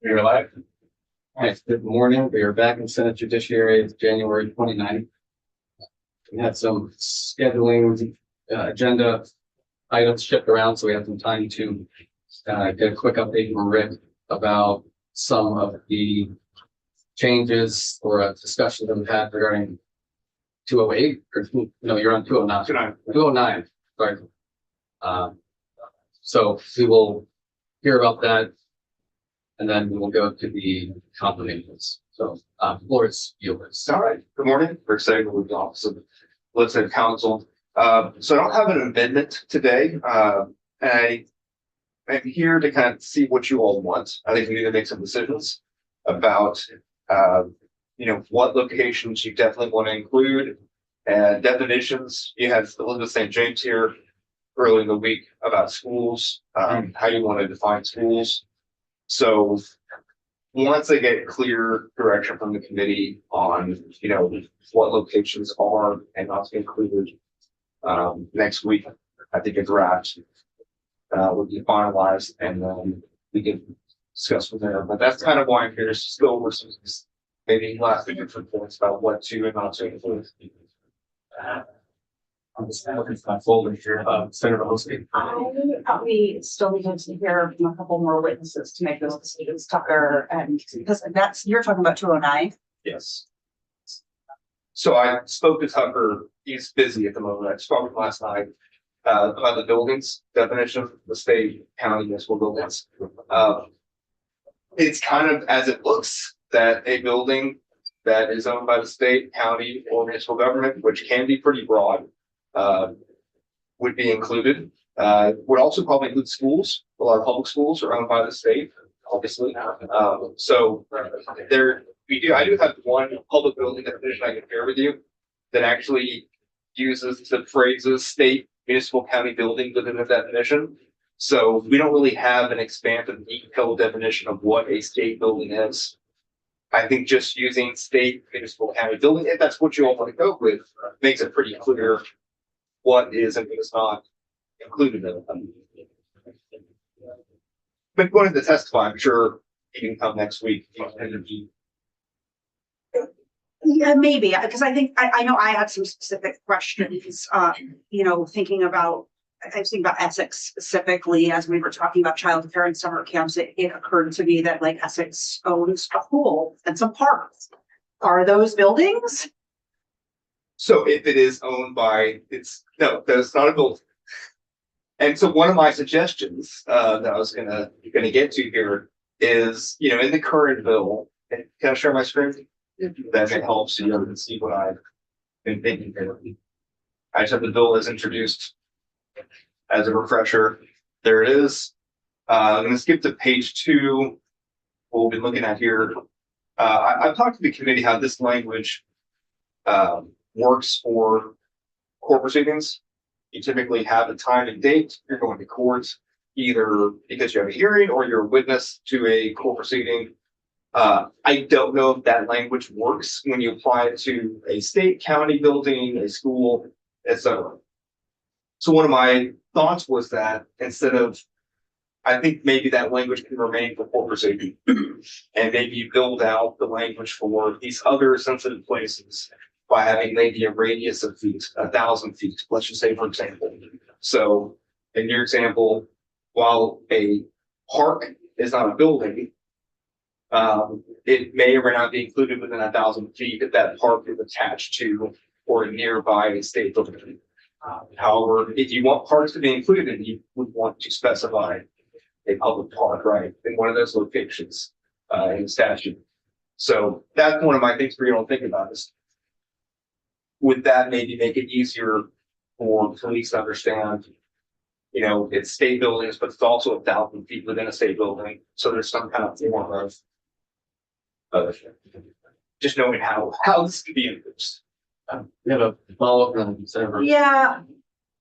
You're live. All right, good morning. We are back in Senate Judiciary. It's January 29th. We had some scheduling agenda items shift around, so we have some time to get a quick update from Rick about some of the changes or a discussion that we've had regarding 208, or no, you're on 209. 209, sorry. So we will hear about that, and then we will go to the confirmations. So, floor is yours. All right. Good morning. We're excited with the Office of Legislative Counsel. So I don't have an amendment today. I'm here to kind of see what you all want. I think we need to make some decisions about, what locations you definitely want to include and definitions. You had Elizabeth St. James here early in the week about schools, how you want to define schools. So once I get clear direction from the committee on, what locations are and not included, next week, I think a draft will be finalized, and then we can discuss from there. But that's kind of why I'm here, is to go over some maybe last different points about what to and not to include. I'm just looking for my folder here. Senator Hosky. We still need to hear from a couple more witnesses to make those decisions, Tucker, and because you're talking about 209. Yes. So I spoke to Tucker. He's busy at the moment. I spoke to him last night about the buildings definition, the state, county, municipal buildings. It's kind of as it looks, that a building that is owned by the state, county, or municipal government, which can be pretty broad, would be included. Would also probably include schools. A lot of public schools are owned by the state, obviously. So I do have one public building definition I can share with you that actually uses the phrases state, municipal, county building within the definition. So we don't really have an expanded detailed definition of what a state building is. I think just using state, municipal, county building, if that's what you all want to go with, makes it pretty clear what is and what is not included in it. But going to testify, I'm sure he can come next week. Yeah, maybe, because I think I know I had some specific questions. Thinking about, I was thinking about Essex specifically as we were talking about childcare and summer camps. It occurred to me that like Essex owns a pool and some parks. Are those buildings? So if it is owned by, no, that's not a building. And so one of my suggestions that I was gonna get to here is, in the current bill, and can I share my screen? That helps you can see what I've been thinking here. I just have the bill as introduced as a refresher. There it is. I'm going to skip to page 2. We'll be looking at here. I've talked to the committee how this language works for court proceedings. You typically have a time and date. You're going to court either because you have a hearing or you're a witness to a court proceeding. I don't know if that language works when you apply it to a state, county building, a school, etc. So one of my thoughts was that instead of, I think maybe that language can remain for court proceeding, and maybe you build out the language for these other sensitive places by having maybe a radius of feet, 1,000 feet, let's just say, for example. So in your example, while a park is not a building, it may or may not be included within 1,000 feet if that park is attached to or nearby a state building. However, if you want parks to be included, you would want to specify a public park, right, in one of those locations in the statute. So that's one of my things for you to think about is, would that maybe make it easier for police to understand, it's state buildings, but it's also 1,000 feet within a state building. So there's some kind of form of just knowing how this could be enforced. We have a follow-up from Senator. Yeah,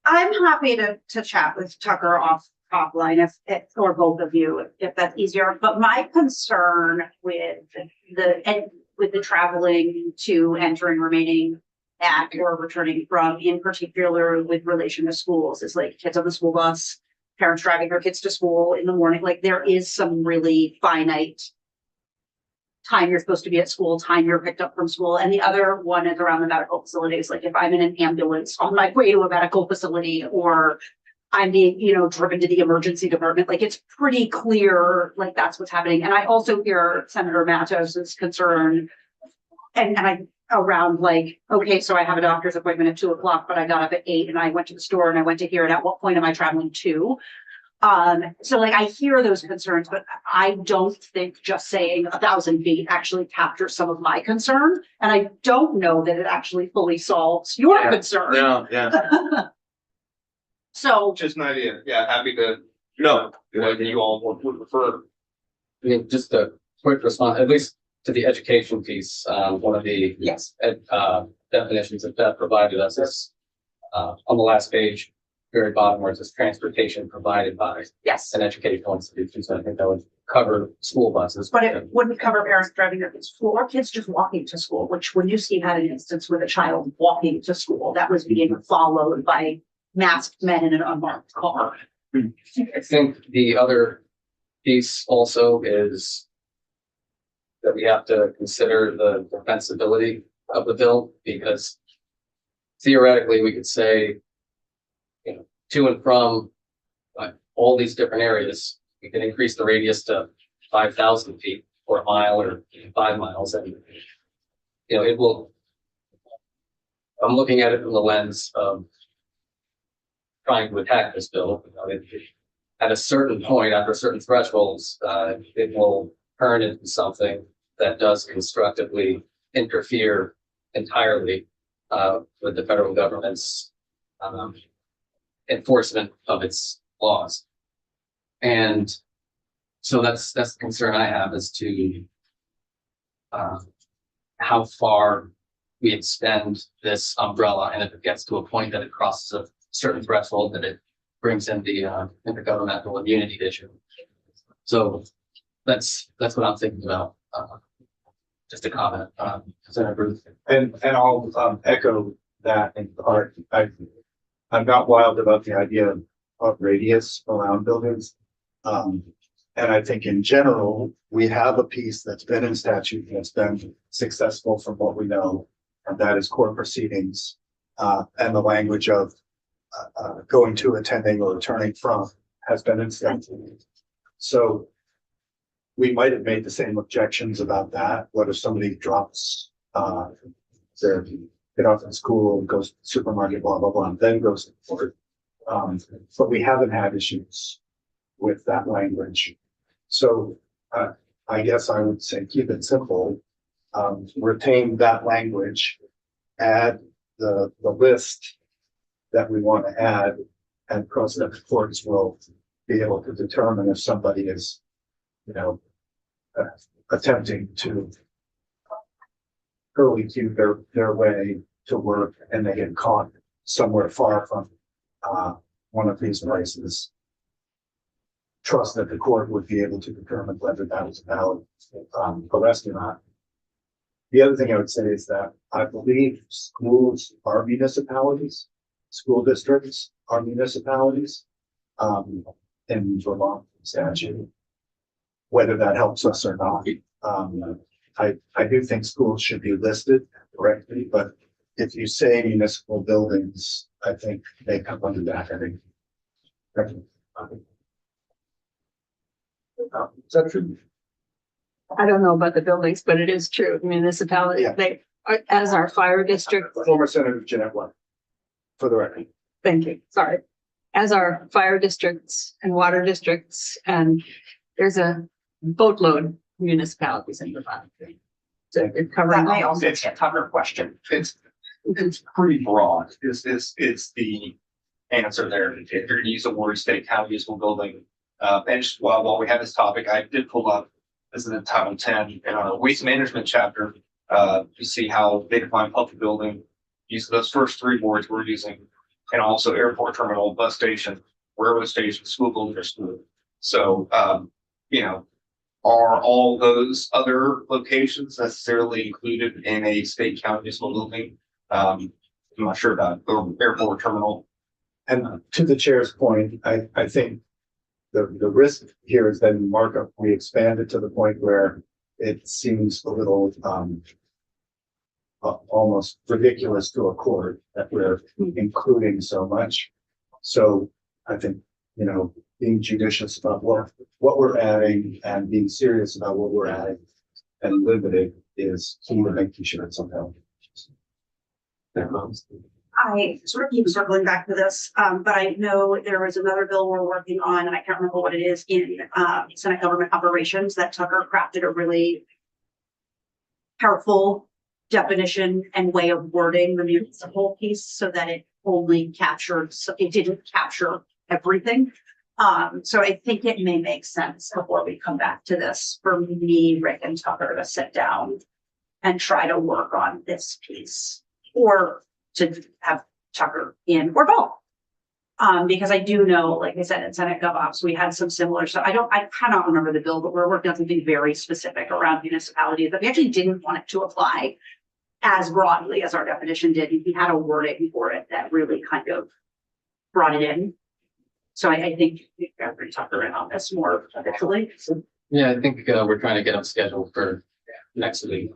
I'm happy to chat with Tucker offline if or both of you if that's easier. But my concern with the traveling to enter and remaining at or returning from, in particular with relation to schools, is like kids on the school bus, parents driving their kids to school in the morning. Like there is some really finite time you're supposed to be at school, time you're picked up from school. And the other one is around the medical facilities. Like if I'm in an ambulance on my way to a medical facility, or I'm being, driven to the emergency department, like it's pretty clear, like that's what's happening. And I also hear Senator Matos's concern and I around like, okay, so I have a doctor's appointment at 2:00, but I got up at 8 and I went to the store and I went to here. And at what point am I traveling to? So like I hear those concerns, but I don't think just saying 1,000 feet actually captures some of my concern. And I don't know that it actually fully solves your concern. No, yeah. So Just an idea. Yeah, happy to know what you all would prefer. I mean, just a quick response, at least to the education piece, one of the yes, definitions that Beth provided us is on the last page, very bottom where it says transportation provided by yes. an educational institution. So I think that would cover school buses. But it wouldn't cover parents driving their kids to school or kids just walking to school, which when you see had an instance with a child walking to school, that was being followed by masked men in an unmarked car. I think the other piece also is that we have to consider the defensibility of the bill, because theoretically we could say, to and from all these different areas, we can increase the radius to 5,000 feet or a mile or 5 miles. And, it will, I'm looking at it from the lens of trying to attack this bill. At a certain point, after certain thresholds, it will turn into something that does constructively interfere entirely with the federal government's enforcement of its laws. And so that's the concern I have as to how far we extend this umbrella, and if it gets to a point that it crosses a certain threshold, that it brings in the intergovernmental immunity issue. So that's what I'm thinking about. Just a comment, Senator Bruce. And I'll echo that in part. I'm not wild about the idea of radius around buildings. And I think in general, we have a piece that's been in statute that's been successful from what we know, and that is court proceedings, and the language of going to, attending, or returning from has been in statute. So we might have made the same objections about that. What if somebody drops their get off in school, goes to the supermarket, blah, blah, blah, and then goes to court. But we haven't had issues with that language. So I guess I would say keep it simple, retain that language, add the list that we want to add, and cross-examination courts will be able to determine if somebody is, attempting to hurry to their way to work and they get caught somewhere far from one of these places. Trust that the court would be able to determine whether that was a valid arrest or not. The other thing I would say is that I believe schools are municipalities, school districts are municipalities in Vermont statute. Whether that helps us or not, I do think schools should be listed correctly, but if you say municipal buildings, I think they come under that heading. Is that true? I don't know about the buildings, but it is true. Municipality, Yeah. they are, as our fire district, Former Senator Jeanette White, for the record. thank you, sorry. As our fire districts and water districts, and there's a boatload of municipalities in Vermont. So it That covering may all. also be a tougher question. It's pretty broad, is the answer there. If you're gonna use the word state, county, municipal building. And just while we have this topic, I did pull up, this is in Title 10, in our waste management chapter. You see how they define public building, use those first 3 words we're using, and also airport terminal, bus station, railroad station, school building, or school. So, are all those other locations necessarily included in a state, county, municipal building? I'm not sure about the airport terminal. And to the chair's point, I think the risk here is then markup, we expand it to the point where it seems a little, almost ridiculous to a court that we're including so much. So I think, you know, being judicious about what we're adding and being serious about what we're adding and limited is key to making sure it's somehow. I sort of keep circling back to this, but I know there was another bill we're working on, and I can't remember what it is in Senate Government Operations that Tucker crafted a really powerful definition and way of wording the municipal piece so that it only captured, so it didn't capture everything. So I think it may make sense before we come back to this for me, Rick and Tucker to sit down and try to work on this piece, or to have Tucker in, or both. Because I do know, like I said, in Senate GovOps, we had some similar stuff. I cannot remember the bill, but we're working on something very specific around municipalities that we actually didn't want it to apply as broadly as our definition did. We had a wording for it that really kind of brought it in. So I think we got to bring Tucker in on this more officially. Yeah, I think we're trying to get them scheduled for next week.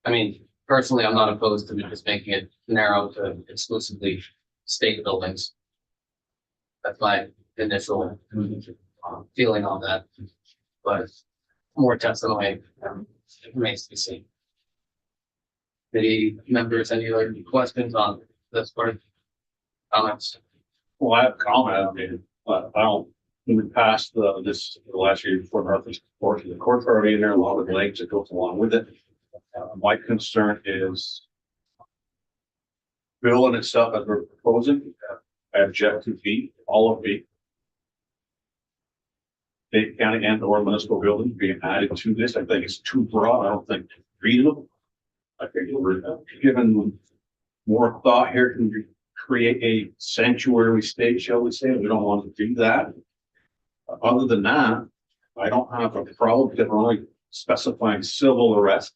I mean, personally, I'm not opposed to just making it narrow to exclusively state buildings. That's my initial feeling on that, but more testimony remains to be seen. Any members, any other questions on this part? Comments? Well, I have a comment, I mean, but I don't, when we passed the last year before Northeast Court, the court's already in there, a lot of the legs that goes along with it. My concern is bill in itself as we're proposing, I object to B, all of B. State, county, and or municipal buildings being added to this, I think it's too broad, I don't think it's reasonable. I think we're given more thought here, can we create a sanctuary state, shall we say? We don't want to do that. Other than that, I don't have a problem because we're only specifying civil arrest.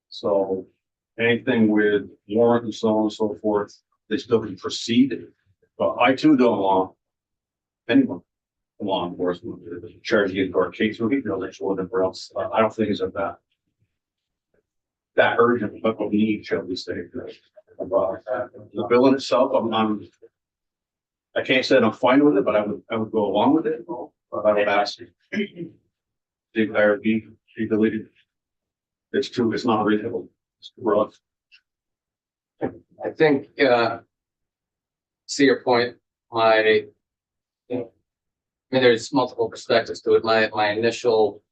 So anything with warrant and so on and so forth, they still can proceed. But I too don't want anyone, law enforcement, charging into our case review buildings or whatever else. I don't think it's of that urgent, but we need, shall we say, the bill in itself, I can't say that I'm fine with it, but I would go along with it. But I would ask the entire be deleted. It's not reasonable. It's too broad. I think, see your point, I mean, there's multiple perspectives to it. My initial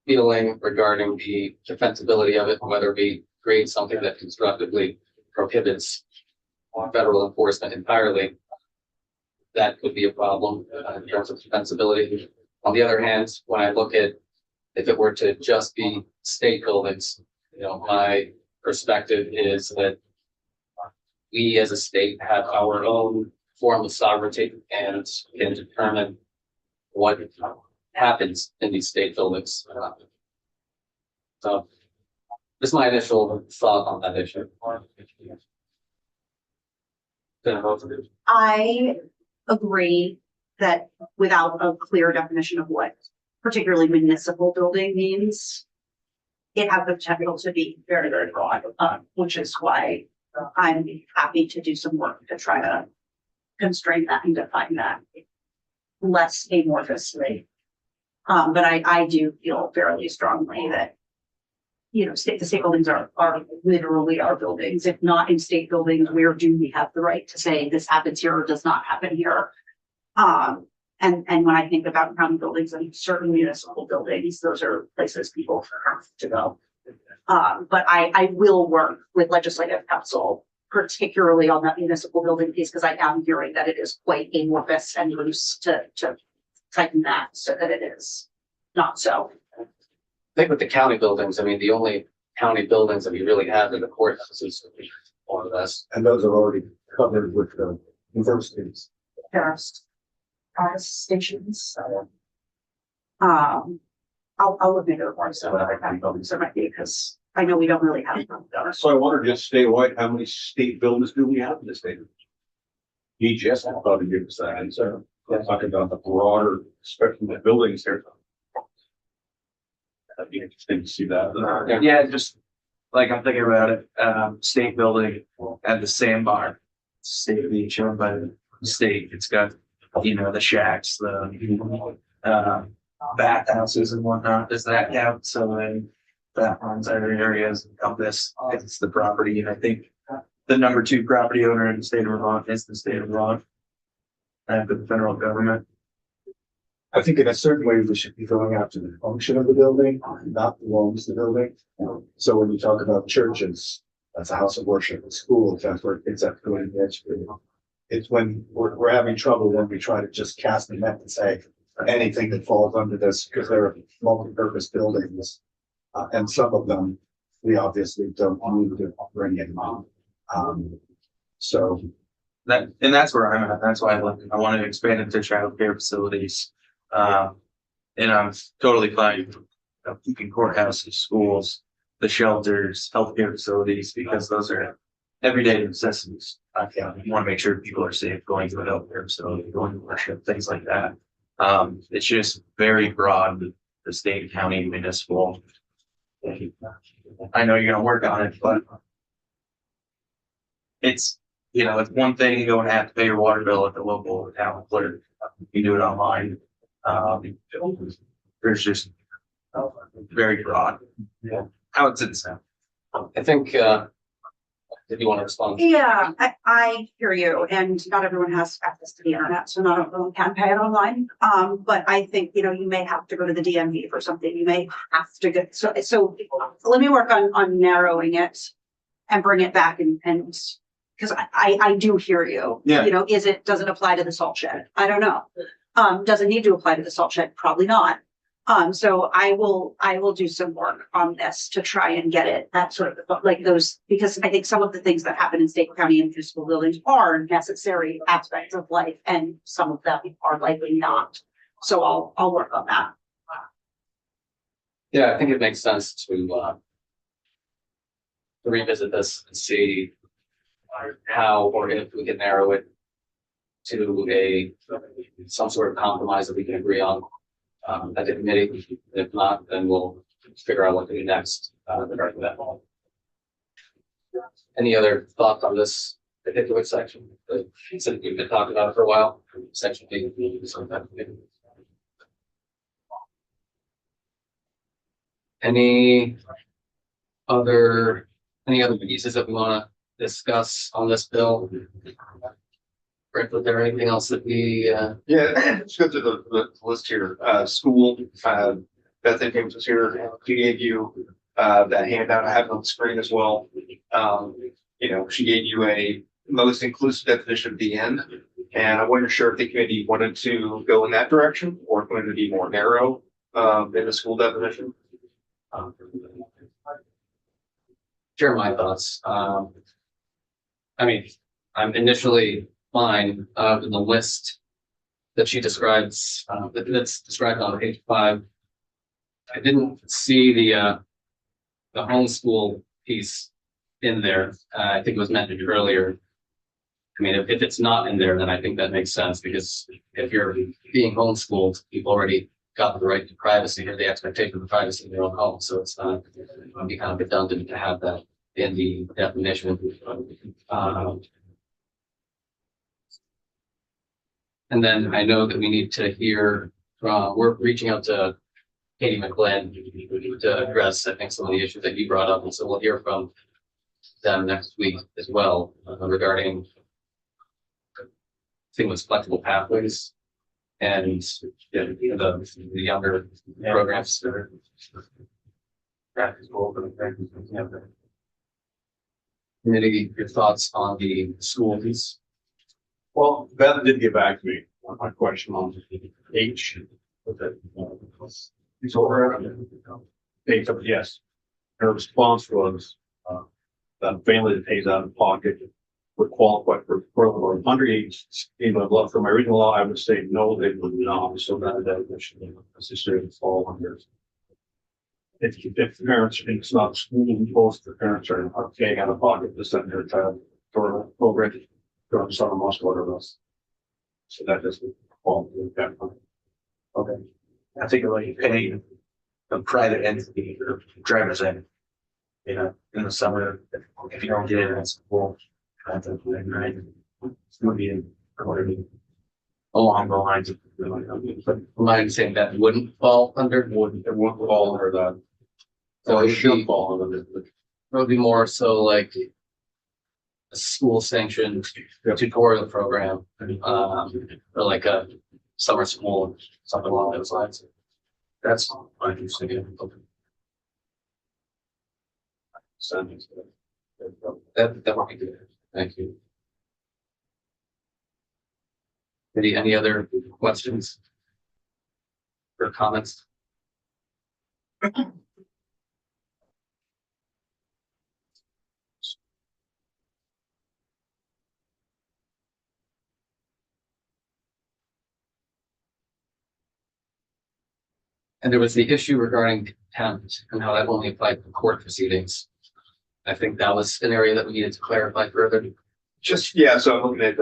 feeling regarding the defensibility of it, whether we create something that constructively prohibits federal enforcement entirely, that could be a problem in terms of defensibility. On the other hand, when I look at if it were to just be state buildings, you know, my perspective is that we as a state have our own form of sovereignty and can determine what happens in these state buildings. So this is my initial thought on that issue. I agree that without a clear definition of what particularly municipal building means, it has the potential to be very, very broad, which is why I'm happy to do some work to try to constrain that and define that less amorphously. But I do feel fairly strongly that, you know, the state buildings are literally our buildings. If not in state buildings, where do we have the right to say this happens here or does not happen here? And when I think about county buildings and certain municipal buildings, those are places people have to go. But I will work with legislative council, particularly on that municipal building piece, because I am hearing that it is quite amorphous and loose to tighten that so that it is not so. I think with the county buildings, I mean, the only county buildings that we really have in the courthouse is one of us. And those are already covered with the universities. Paris stations. I'll look into it more, so other county buildings there might be, because I know we don't really have them. So I wondered, just statewide, how many state buildings do we have in the state? DGS, I thought to give us that answer. we're talking about the broader spectrum of buildings here. That'd be interesting to see that. Yeah, just like I'm thinking about it, state building at the sandbar, state beach owned by the state. It's got, you know, the shacks, the bathhouses and whatnot. Does that count? So then that runs other areas of this. It's the property, and I think the number 2 property owner in the state of Vermont is the state of Vermont. And the federal government. I think in a certain way, we should be going after the function of the building, not who owns the building. So when you talk about churches, that's a house of worship, schools, that's where kids have to go to educate. It's when we're having trouble when we try to just cast a net and say anything that falls under this, because there are multi-purpose buildings. And some of them, we obviously don't need to bring in. So. And that's where I'm at. That's why I want to expand into childcare facilities. And I'm totally fine with keeping courthouses, schools, the shelters, healthcare facilities, because those are everyday necessities. I want to make sure people are safe going to a healthcare facility, going to worship, things like that. It's just very broad, the state, county, municipal. I know you're going to work on it, but it's, you know, it's one thing going to have to pay your water bill at the local town clerk. You do it online. There's just very broad. Yeah. How it's in sound. I think, did you want to respond? Yeah, I hear you, and not everyone has access to the internet, so not everyone can pay it online. But I think, you know, you may have to go to the DMV for something. You may have to get, so let me work on narrowing it and bring it back and because I do hear you. Yeah. You know, does it apply to the salt shed? I don't know. Does it need to apply to the salt shed? Probably not. So I will do some work on this to try and get it that sort of like those, because I think some of the things that happen in state, county, and municipal buildings are necessary aspects of life, and some of them are likely not. So I'll work on that. Yeah, I think it makes sense to revisit this and see how, or if we can narrow it to some sort of compromise that we can agree on at the committee. If not, then we'll figure out what to do next regarding that. Any other thoughts on this particular section? Since we've been talking about it for a while, section B. Any other pieces that we want to discuss on this bill? Rick, was there anything else that we Yeah, let's go to the list here. School, Beth James was here. She gave you that handout. I have it on the screen as well. You know, she gave you a most inclusive definition of the end. And I wasn't sure if the committee wanted to go in that direction or if it wanted to be more narrow in the school definition. share my thoughts? I mean, I'm initially fine in the list that she describes, that's described on page 5. I didn't see the homeschool piece in there. I think it was mentioned earlier. I mean, if it's not in there, then I think that makes sense, because if you're being homeschooled, you've already got the right to privacy or the expectation of privacy in your own home. So it's not, it would be kind of redundant to have that in the definition. And then I know that we need to hear from, we're reaching out to Katie McGlynn to address, I think, some of the issues that you brought up. And so we'll hear from them next week as well regarding, I think it was flexible pathways and the younger programs. Committee, your thoughts on the school piece? Well, Beth did get back to me on my question on H. He's over. H, yes. Her response was, that a family that pays out of pocket would qualify for further underage. For my original law, I would say no, they would not. So that definition necessarily fall under. If the parents, it's not school imposed, the parents are paying out of pocket to send their child for a program. From summer months, whatever else. So that doesn't fall into that. Okay. I think like you pay a private entity or driver's ed. You know, in the summer, if you don't get it in school, that's a thing, right? It's gonna be along the lines of. But my understanding that wouldn't fall under, It wouldn't fall under that. so It should fall under the. it would be more so like a school sanctioned tutorial program, or like a summer school, something along those lines. That's my understanding. That would be good. Thank you. Any other questions? Or comments? And there was the issue regarding contempt and how that only applied to court proceedings. I think that was an area that we needed to clarify further. Just, yeah, so I'm looking at,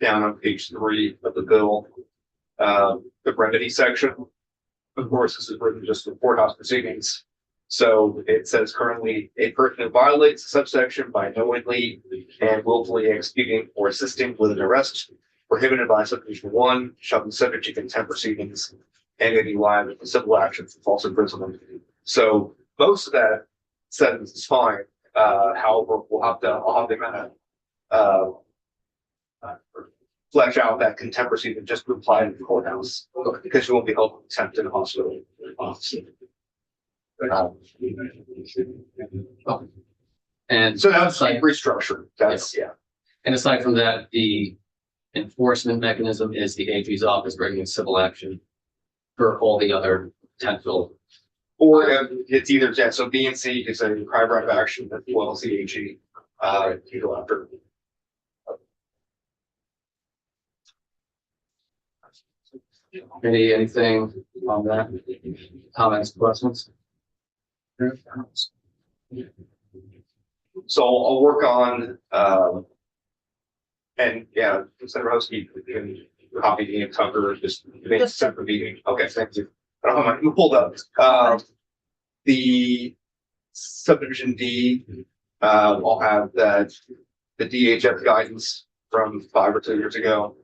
down on page 3 of the bill, the remedy section. Of course, this is written just for courthouse proceedings. So it says currently a person who violates the subsection by knowingly and willfully executing or assisting with an arrest prohibited by subdivision 1 shall be subject to contempt proceedings and may be liable for civil action for false imprisonment. So most of that sentence is fine. However, I'll have to kind of flesh out that contempt proceeding just to apply to the courthouse because you won't be held in contempt in a hospital. And So that's like restructured. That's, yeah. And aside from that, the enforcement mechanism is the AG's office bringing civil action for all the other potential. Or it's either, yeah, so B and C is a private right of action as well as the AG, you go after. Anything on that? Comments, questions? So I'll work on, and yeah, Senator Hosky can copy me and Tucker, just make a separate meeting. Okay, thank you. I don't have my, pulled up, the subdivision D, I'll have that, the DHF guidance from 5 or 2 years ago.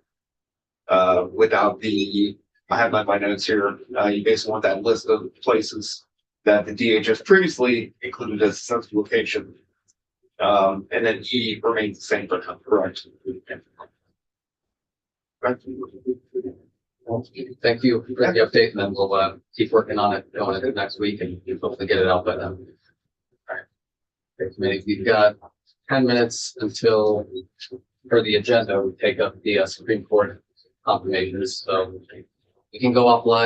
Without the, I have my notes here, you basically want that list of places that the DHS previously included as a sensitive location. And then E remains the same for correct. Thank you for the update, and then we'll keep working on it going into next week and hopefully get it out by then. All right. Okay, committee, we've got 10 minutes until, for the agenda, we take up the Supreme Court confirmations, so we can go offline.